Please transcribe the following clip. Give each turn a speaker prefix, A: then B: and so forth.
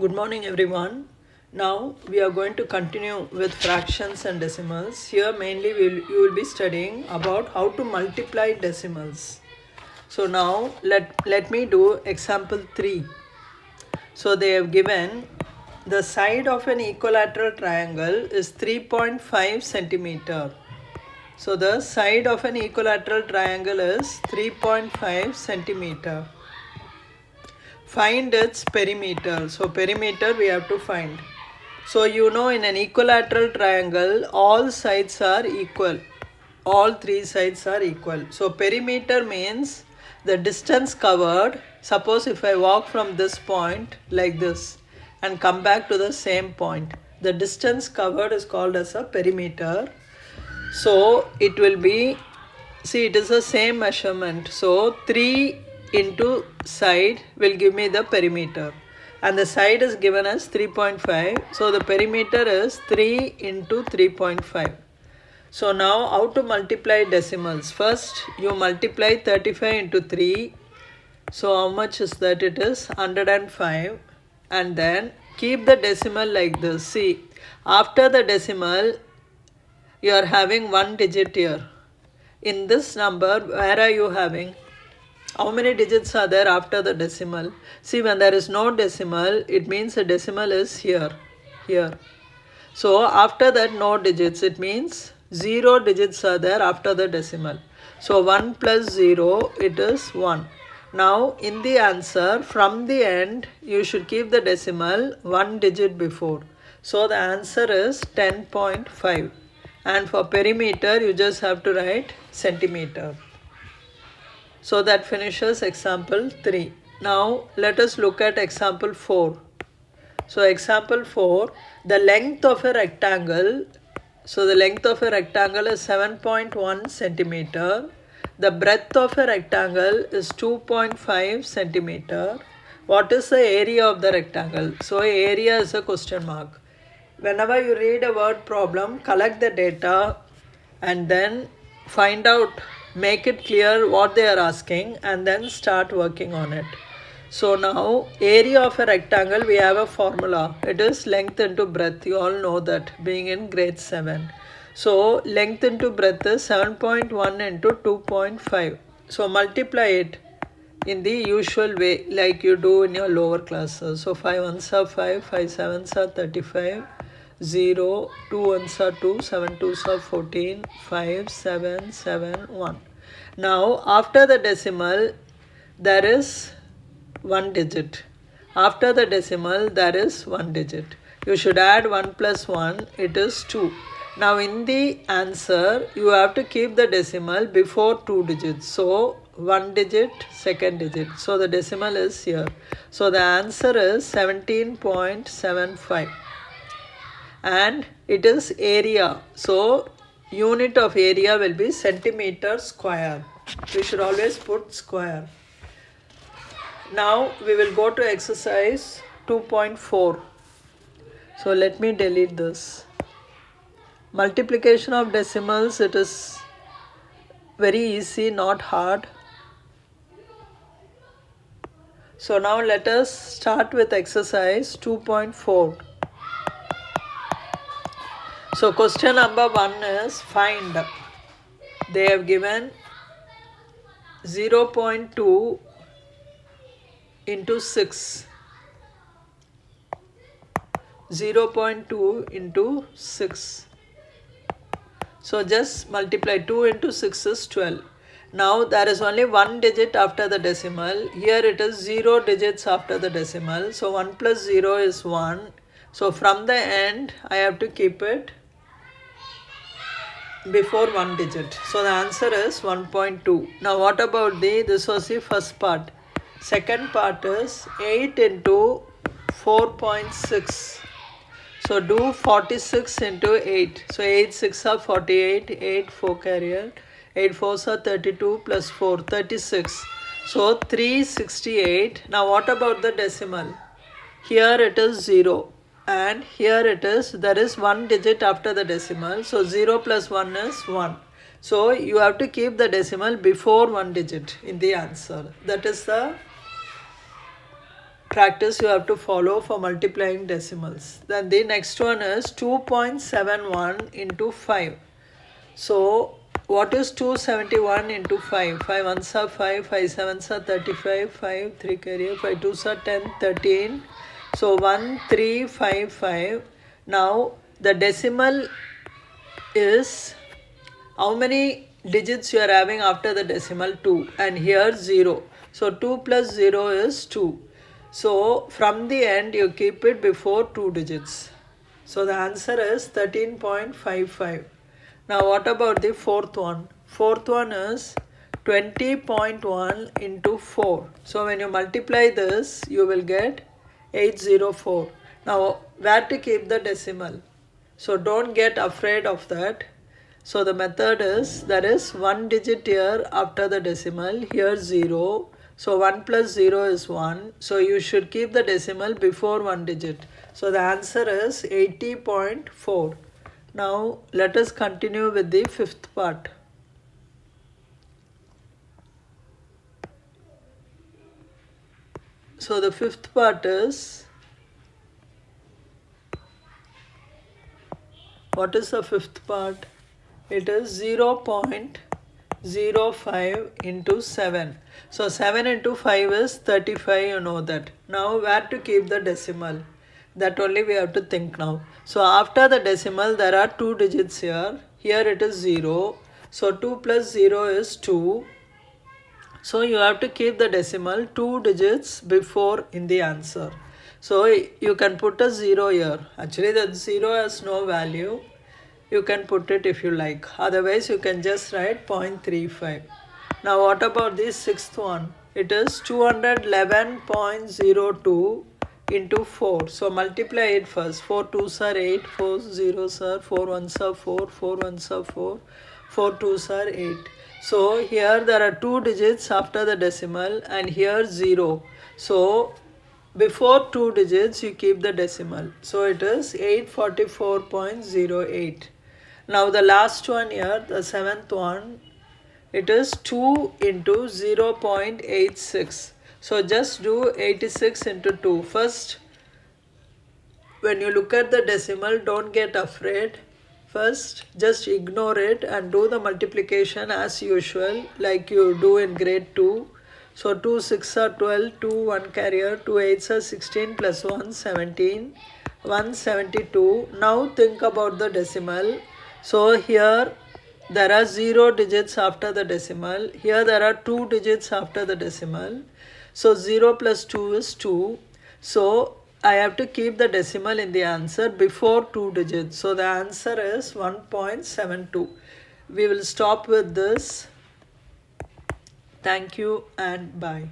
A: Good morning, everyone. Now we are going to continue with fractions and decimals. Here mainly you will be studying about how to multiply decimals. So now let me do example 3. So they have given the side of an equilateral triangle is 3.5 centimeter. So the side of an equilateral triangle is 3.5 centimeter. Find its perimeter. So perimeter we have to find. So you know in an equilateral triangle all sides are equal. All three sides are equal. So perimeter means the distance covered. Suppose if I walk from this point like this and come back to the same point, the distance covered is called as a perimeter. So it will be, see, it is the same measurement. So 3 into side will give me the perimeter. And the side is given as 3.5. So the perimeter is 3 into 3.5. So now how to multiply decimals? First you multiply 35 into 3. So how much is that? It is 105. And then keep the decimal like this. See, after the decimal you are having one digit here. In this number, where are you having? How many digits are there after the decimal? See, when there is no decimal, it means the decimal is here. So after that no digits, it means 0 digits are there after the decimal. So 1 plus 0, it is 1. Now in the answer, from the end, you should keep the decimal 1 digit before. So the answer is 10.5. And for perimeter, you just have to write centimeter. So that finishes example 3. Now let us look at example 4. So example 4, the length of a rectangle. So the length of a rectangle is 7.1 centimeter. The breadth of a rectangle is 2.5 centimeter. What is the area of the rectangle? So area is a question mark. Whenever you read a word problem, collect the data and then find out, make it clear what they are asking and then start working on it. So now area of a rectangle, we have a formula. It is length into breadth. You all know that, being in grade 7. So length into breadth is 7.1 into 2.5. So multiply it in the usual way like you do in your lower classes. So 5 ones are 5, 5 sevens are 35. 0, 2 ones are 2, 7 twos are 14, 5, 7, 7, 1. Now after the decimal there is one digit. After the decimal there is one digit. You should add 1 plus 1, it is 2. Now in the answer you have to keep the decimal before 2 digits. So 1 digit, second digit. So the decimal is here. So the answer is 17.75. And it is area. So unit of area will be centimeter square. We should always put square. Now we will go to exercise 2.4. So let me delete this. Multiplication of decimals, it is very easy, not hard. So now let us start with exercise 2.4. So question number 1 is find. They have given 0.2 into 6. 0.2 into 6. So just multiply 2 into 6 is 12. Now there is only one digit after the decimal. Here it is 0 digits after the decimal. So 1 plus 0 is 1. So from the end I have to keep it before one digit. So the answer is 1.2. Now what about this was the first part. Second part is 8 into 4.6. So do 46 into 8. So 8 6 are 48, 8 4 carrier, 8 4s are 32 plus 4, 36. So 368. Now what about the decimal? Here it is 0. And here it is, there is one digit after the decimal. So 0 plus 1 is 1. So you have to keep the decimal before one digit in the answer. That is the practice you have to follow for multiplying decimals. Then the next one is 2.71 into 5. So what is 271 into 5? 5 ones are 5, 5 sevens are 35, 5 3 carrier, 5 twos are 10, 13. So 1355. Now the decimal is how many digits you are having after the decimal? 2, and here 0. So 2 plus 0 is 2. So from the end you keep it before 2 digits. So the answer is 13.55. Now what about the fourth one? Fourth one is 20.1 into 4. So when you multiply this, you will get 804. Now where to keep the decimal? So don't get afraid of that. So the method is, there is one digit here after the decimal, here 0. So 1 plus 0 is 1. So you should keep the decimal before one digit. So the answer is 80.4. Now let us continue with the fifth part. So the fifth part is, what is the fifth part? It is 0.05 into 7. So 7 into 5 is 35, you know that. Now where to keep the decimal? That only we have to think now. So after the decimal there are two digits here. Here it is 0. So 2 plus 0 is 2. So you have to keep the decimal 2 digits before in the answer. So you can put a 0 here. Actually that 0 has no value. You can put it if you like. Otherwise you can just write 0.35. Now what about the sixth one? It is 211.02 into 4. So multiply it first. 4 2s are 8, 4 zeros are 4 1s are 4, 4 1s are 4, 4 2s are 8. So here there are two digits after the decimal and here 0. So before two digits you keep the decimal. So it is 844.08. Now the last one here, the seventh one, it is 2 into 0.86. So just do 86 into 2. First, when you look at the decimal, don't get afraid. First, just ignore it and do the multiplication as usual, like you do in grade 2. So 2 6 are 12, 2 1 carrier, 2 8s are 16 plus 1 17, 172. Now think about the decimal. So here there are 0 digits after the decimal. Here there are 2 digits after the decimal. So 0 plus 2 is 2. So I have to keep the decimal in the answer before 2 digits. So the answer is 1.72. We will stop with this. Thank you and bye.